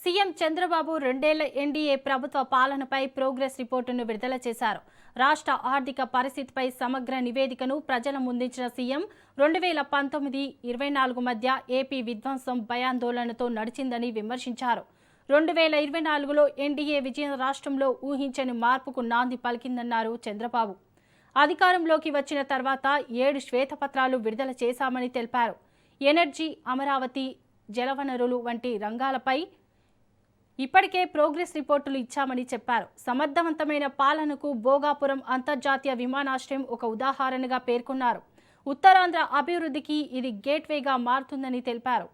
CM Chandrababu రెండేళ్ల NDA ప్రభుత్వ పాలనపై ప్రోగ్రెస్ రిపోర్టును విడుదల చేశారు. రాష్ట్ర ఆర్థిక పరిస్థితిపై సమగ్ర నివేదికను ప్రజల ముందుంచిన సీఎం 2019-24 మధ్య ఏపీ విధ్వంసం భయాందోళనతో నడిచిందని విమర్శించారు. 2024లో ఎన్డీఏ విజయం రాష్ట్రంలో ఊహించని మార్పుకు నాంది పలికిందన్నారు చంద్రబాబు. అధికారంలోకి వచ్చిన తర్వాత 7 శ్వేతపత్రాలు విడుదల చేశామని తెలిపారు. ఎనర్జీ, అమరావతి, జలవనరులు వంటి రంగాలపై ఇప్పటికే ప్రోగ్రెస్ రిపోర్టులు ఇచ్చామని చెప్పారు. సమర్థవంతమైన పాలనకు భోగాపురం అంతర్జాతీయ విమానాశ్రయం ఒక ఉదాహరణగా పేర్కొన్నారు. ఉత్తరాంధ్ర అభివృద్ధికి ఇది గేట్వేగా మారుతుందని తెలిపారు.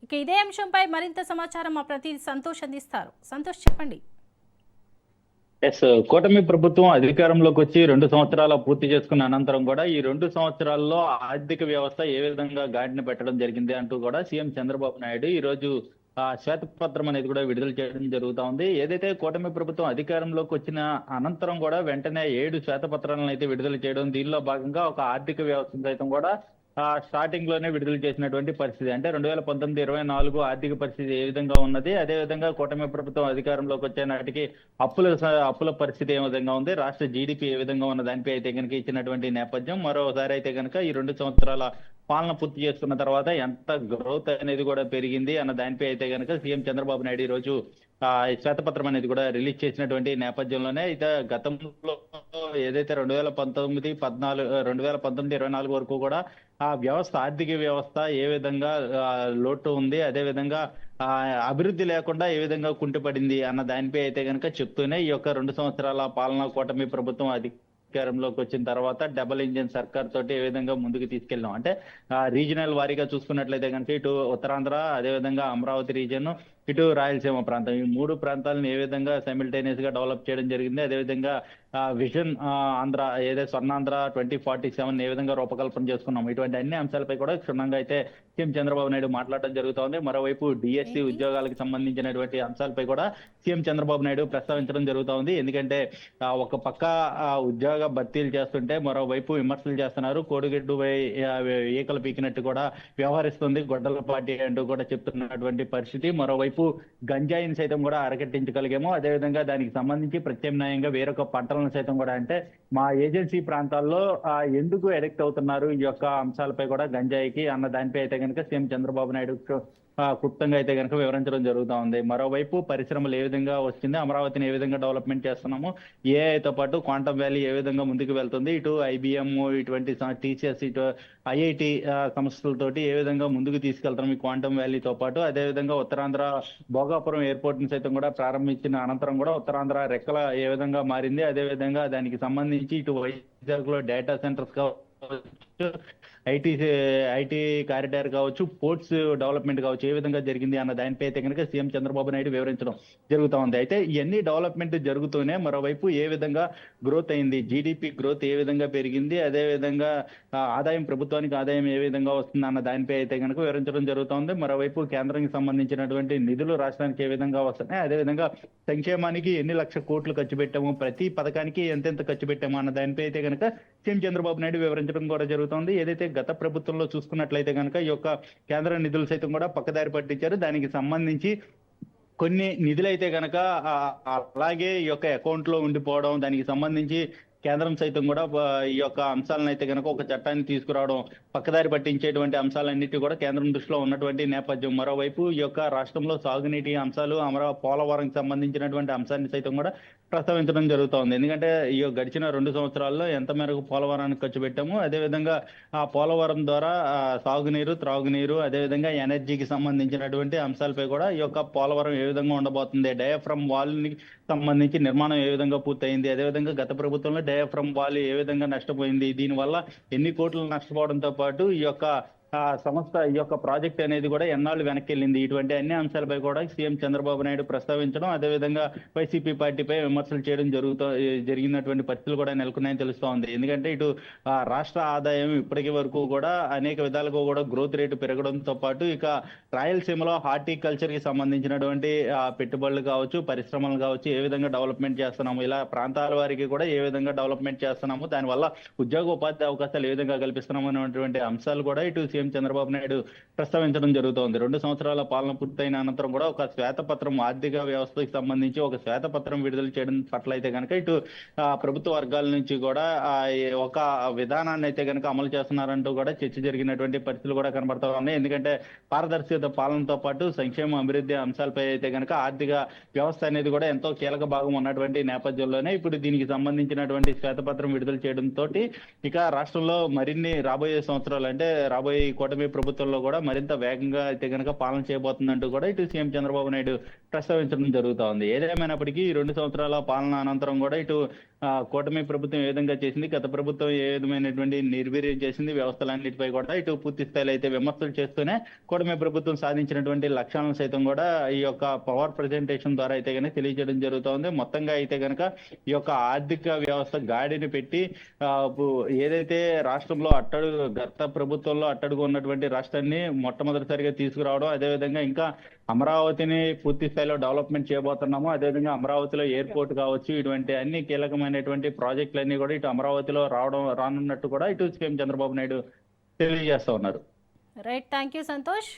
ఇక ఇదే అంశంపై మరింత సమాచారం మా ప్రతినిధి సంతోష్ అందిస్తారు. సంతోష్, చెప్పండి. కూటమి ప్రభుత్వం అధికారంలోకి వచ్చి 2 సంవత్సరాలు పూర్తి చేసుకున్న అనంతరం కూడా ఈ 2 సంవత్సరాల్లో ఆర్థిక వ్యవస్థ ఏ విధంగా గాడిన పెట్టడం జరిగింది అంటూ కూడా సీఎం చంద్రబాబు నాయుడు ఈ రోజు శ్వేతపత్రం అనేది కూడా విడుదల చేయడం జరుగుతా ఉంది. ఏదైతే కూటమి ప్రభుత్వం అధికారంలోకి వచ్చిన అనంతరం కూడా వెంటనే 7 శ్వేతపత్రాలను అయితే విడుదల చేయడం, దీనిలో భాగంగా ఒక ఆర్థిక వ్యవస్థ సైతం కూడా స్టార్టింగ్ లోనే విడుదల చేసినటువంటి పరిస్థితి. అంటే 2019-24 ఆర్థిక పరిస్థితి ఏ విధంగా ఉన్నది, అదే విధంగా కూటమి ప్రభుత్వం అధికారంలోకి వచ్చే నాటికి అప్పుల పరిస్థితి ఏ విధంగా ఉంది, రాష్ట్ర జీడిపి ఏ విధంగా ఉన్న దానిపై అయితే కనుక ఇచ్చినటువంటి నేపథ్యం. మరోసారి అయితే కనుక ఈ 2 సంవత్సరాల పాలన పూర్తి చేసుకున్న తర్వాత ఎంత గ్రోత్ అనేది కూడా పెరిగింది అన్న దానిపై అయితే కనుక సీఎం చంద్రబాబు నాయుడు ఈ రోజు శ్వేతపత్రం అనేది కూడా రిలీజ్ చేసినటువంటి నేపథ్యంలోనే అయితే గతంలో ఏదైతే 2019-24 వరకు కూడా ఆ వ్యవస్థ, ఆర్థిక వ్యవస్థ ఏ విధంగా లోటు ఉంది, అదే విధంగా అభివృద్ధి లేకుండా ఏ విధంగా కుంటుపడింది అన్న దానిపై అయితే కనుక చెప్తూనే ఈ యొక్క 2 సంవత్సరాల పాలన కూటమి ప్రభుత్వం అధికారంలోకి వచ్చిన తర్వాత డబుల్ ఇంజిన్ సర్కార్ తోటి ఏ విధంగా ముందుకు తీసుకెళ్ళాం. అంటే రీజనల్ వారీగా చూసుకున్నట్లయితే కనుక ఇటు ఉత్తరాంధ్ర, అదేవిధంగా అమరావతి రీజన్, ఇటు రాయలసీమ ప్రాంతం, ఈ 3 ప్రాంతాలను ఏ విధంగా సైమిల్టేనియస్ గా డెవలప్ చేయడం జరిగింది, అదేవిధంగా విజన్ ఆంధ్ర, ఏదైతే స్వర్ణాంధ్ర 2047 ఏ విధంగా రూపకల్పన చేసుకున్నాం, ఇటువంటి అన్ని అంశాలపై కూడా క్షుణ్ణంగా అయితే సీఎం చంద్రబాబు నాయుడు మాట్లాడడం జరుగుతోంది. మరోవైపు డిఎస్సి ఉద్యోగాలకు సంబంధించినటువంటి అంశాలపై కూడా సీఎం చంద్రబాబు నాయుడు ప్రస్తావించడం జరుగుతోంది. ఎందుకంటే ఒక పక్క ఉద్యోగ భర్తీలు చేస్తుంటే మరోవైపు విమర్శలు చేస్తున్నారు. కోడిగడ్డు ఈకలు పీకినట్టు కూడా వ్యవహరిస్తుంది గొడ్డల పార్టీ అంటూ కూడా చెప్తున్నటువంటి పరిస్థితి. మరోవైపు గంజాయిని సైతం కూడా అరకట్టించగలిగాము, అదేవిధంగా దానికి సంబంధించి ప్రత్యామ్నాయంగా వేరొక పంటలను సైతం కూడా, అంటే మా ఏజెన్సీ ప్రాంతాల్లో ఎందుకు ఎడిక్ట్ అవుతున్నారు ఈ యొక్క అంశాలపై కూడా గంజాయికి అన్న దానిపై అయితే కనుక సీఎం చంద్రబాబు నాయుడు క్లుప్తంగా అయితే కనుక వివరించడం జరుగుతూ ఉంది. మరోవైపు పరిశ్రమలు ఏ విధంగా వచ్చింది, అమరావతిని ఏ విధంగా డెవలప్మెంట్ చేస్తున్నాము, ఏఐతో పాటు క్వాంటమ్ వ్యాలీ ఏ విధంగా ముందుకు వెళ్తుంది, ఇటు ఐబిఎం, ఇటువంటి టీసీఎస్, ఇటు ఐఐటి సంస్థలతోటి ఏ విధంగా ముందుకు తీసుకెళ్తున్నాం ఈ క్వాంటమ్ వ్యాలీతో పాటు, అదేవిధంగా ఉత్తరాంధ్ర భోగాపురం ఎయిర్పోర్ట్ ని సైతం కూడా ప్రారంభించిన అనంతరం కూడా ఉత్తరాంధ్ర రెక్కల ఏ విధంగా మారింది, అదేవిధంగా దానికి సంబంధించి ఇటు వైజాగ్ లో డేటా సెంటర్స్ కావచ్చు, ఐటీ కారిడార్ కావచ్చు, పోర్ట్స్ డెవలప్మెంట్ కావచ్చు, ఏ విధంగా జరిగింది అన్న దానిపై అయితే కనుక సీఎం చంద్రబాబు నాయుడు వివరించడం జరుగుతూ ఉంది. అయితే ఇవన్నీ డెవలప్మెంట్ జరుగుతూనే మరోవైపు ఏ విధంగా గ్రోత్ అయింది, జీడిపి గ్రోత్ ఏ విధంగా పెరిగింది, అదే విధంగా ఆదాయం, ప్రభుత్వానికి ఆదాయం ఏ విధంగా వస్తుంది అన్న దానిపై అయితే కనుక వివరించడం జరుగుతోంది. మరోవైపు కేంద్రానికి సంబంధించినటువంటి నిధులు రాష్ట్రానికి ఏ విధంగా వస్తున్నాయి, అదేవిధంగా సంక్షేమానికి ఎన్ని లక్షల కోట్లు ఖర్చు పెట్టాము, ప్రతి పథకానికి ఎంతెంత ఖర్చు పెట్టాము అన్న దానిపై అయితే కనుక సీఎం చంద్రబాబు నాయుడు వివరించడం కూడా జరుగుతోంది. ఏదైతే గత ప్రభుత్వంలో చూసుకున్నట్లయితే కనుక ఈ యొక్క కేంద్ర నిధులు సైతం కూడా పక్కదారి పట్టించారు, దానికి సంబంధించి కొన్ని నిధులైతే కనుక అలాగే ఈ యొక్క అకౌంట్ లో ఉండిపోవడం, దానికి సంబంధించి కేంద్రం సైతం కూడా ఈ యొక్క అంశాలను అయితే కనుక ఒక చట్టాన్ని తీసుకురావడం, పక్కదారి పట్టించేటువంటి అంశాలన్నిటి కూడా కేంద్రం దృష్టిలో ఉన్నటువంటి నేపథ్యం. మరోవైపు ఈ యొక్క రాష్ట్రంలో సాగునీటి అంశాలు, పోలవరంకి సంబంధించినటువంటి అంశాన్ని సైతం కూడా ప్రస్తావించడం జరుగుతోంది. ఎందుకంటే ఈ గడిచిన 2 సంవత్సరాల్లో ఎంత మేరకు పోలవరానికి ఖర్చు పెట్టాము, అదేవిధంగా ఆ పోలవరం ద్వారా సాగునీరు, త్రాగునీరు, అదేవిధంగా ఎనర్జీకి సంబంధించినటువంటి అంశాలపై కూడా ఈ యొక్క పోలవరం ఏ విధంగా ఉండబోతుంది, డయాఫ్రమ్ వాల్ ని సంబంధించి నిర్మాణం ఏ విధంగా పూర్తయింది, అదేవిధంగా గత ప్రభుత్వంలో డయాఫ్రమ్ వాల్ ఏ విధంగా నష్టపోయింది, దీనివల్ల ఎన్ని కోట్లు నష్టపోవడంతో పాటు ఈ యొక్క సంస్థ ఈ యొక్క ప్రాజెక్ట్ అనేది కూడా ఎన్నాళ్ళు వెనక్కి వెళ్ళింది, ఇటువంటి అన్ని అంశాలపై కూడా సీఎం చంద్రబాబు నాయుడు ప్రస్తావించడం, అదేవిధంగా వైసీపీ పార్టీపై విమర్శలు చేయడం జరిగినటువంటి పరిస్థితులు కూడా నెలకొన్నాయని తెలుస్తోంది. ఎందుకంటే ఇటు రాష్ట్ర ఆదాయం ఇప్పటికి వరకు కూడా అనేక విధాలుగా కూడా గ్రోత్ రేటు పెరగడంతో పాటు ఇక రాయలసీమలో హార్టికల్చర్ కి సంబంధించినటువంటి పెట్టుబడులు కావచ్చు, పరిశ్రమలు కావచ్చు, ఏ విధంగా డెవలప్మెంట్ చేస్తున్నాము, ఇలా ప్రాంతాల వారికి కూడా ఏ విధంగా డెవలప్మెంట్ చేస్తున్నాము, దానివల్ల ఉద్యోగ ఉపాధి అవకాశాలు ఏ విధంగా కల్పిస్తున్నాము అనేటువంటి అంశాలు కూడా ఇటు సీఎం చంద్రబాబు నాయుడు ప్రస్తావించడం జరుగుతోంది. 2 సంవత్సరాల పాలన పూర్తయిన అనంతరం కూడా ఒక శ్వేతపత్రం, ఆర్థిక వ్యవస్థకి సంబంధించి ఒక శ్వేతపత్రం విడుదల చేయడం పట్ల అయితే కనుక ఇటు ప్రభుత్వ వర్గాల నుంచి కూడా ఒక విధానాన్ని అయితే కనుక అమలు చేస్తున్నారంటూ కూడా చర్చ జరిగినటువంటి పరిస్థితులు కూడా కనబడతా ఉన్నాయి. ఎందుకంటే పారదర్శకత పాలనతో పాటు సంక్షేమ అభివృద్ధి అంశాలపై అయితే కనుక ఆర్థిక వ్యవస్థ అనేది కూడా ఎంతో కీలక భాగం ఉన్నటువంటి నేపథ్యంలోనే ఇప్పుడు దీనికి సంబంధించినటువంటి శ్వేతపత్రం విడుదల చేయడంతో ఇక రాష్ట్రంలో మరిన్ని రాబోయే సంవత్సరాలు, అంటే రాబోయే కూటమి ప్రభుత్వంలో కూడా మరింత వేగంగా అయితే కనుక పాలన చేయబోతుందంటూ కూడా ఇటు సీఎం చంద్రబాబు నాయుడు ప్రస్తావించడం జరుగుతా ఉంది. ఏదేమైనప్పటికీ ఈ 2 సంవత్సరాల పాలన అనంతరం కూడా ఇటు కూటమి ప్రభుత్వం ఏ విధంగా చేసింది, గత ప్రభుత్వం ఏ విధమైనటువంటి నిర్వీర్యం చేసింది, వ్యవస్థలన్నిటిపై కూడా ఇటు పూర్తి స్థాయిలో అయితే విమర్శలు చేస్తూనే కూటమి ప్రభుత్వం సాధించినటువంటి లక్ష్యాలను సైతం కూడా ఈ యొక్క పవర్ ప్రజెంటేషన్ ద్వారా అయితే కనుక తెలియజేయడం జరుగుతోంది. మొత్తంగా అయితే కనుక ఈ యొక్క ఆర్థిక వ్యవస్థ గాడిని పెట్టి ఏదైతే రాష్ట్రంలో గత ప్రభుత్వంలో అట్టడుగు ఉన్నటువంటి రాష్ట్రాన్ని మొట్టమొదటిసారిగా తీసుకురావడం, అదేవిధంగా ఇంకా అమరావతిని పూర్తి స్థాయిలో డెవలప్మెంట్ చేయబోతున్నాము, అదేవిధంగా అమరావతిలో ఎయిర్పోర్ట్ కావచ్చు, ఇటువంటి అన్ని కీలకమైనటువంటి ప్రాజెక్టులన్నీ కూడా ఇటు అమరావతిలో రానున్నట్టు కూడా ఇటు సీఎం చంద్రబాబు నాయుడు తెలియజేస్తా ఉన్నారు. Right, thank you Santosh.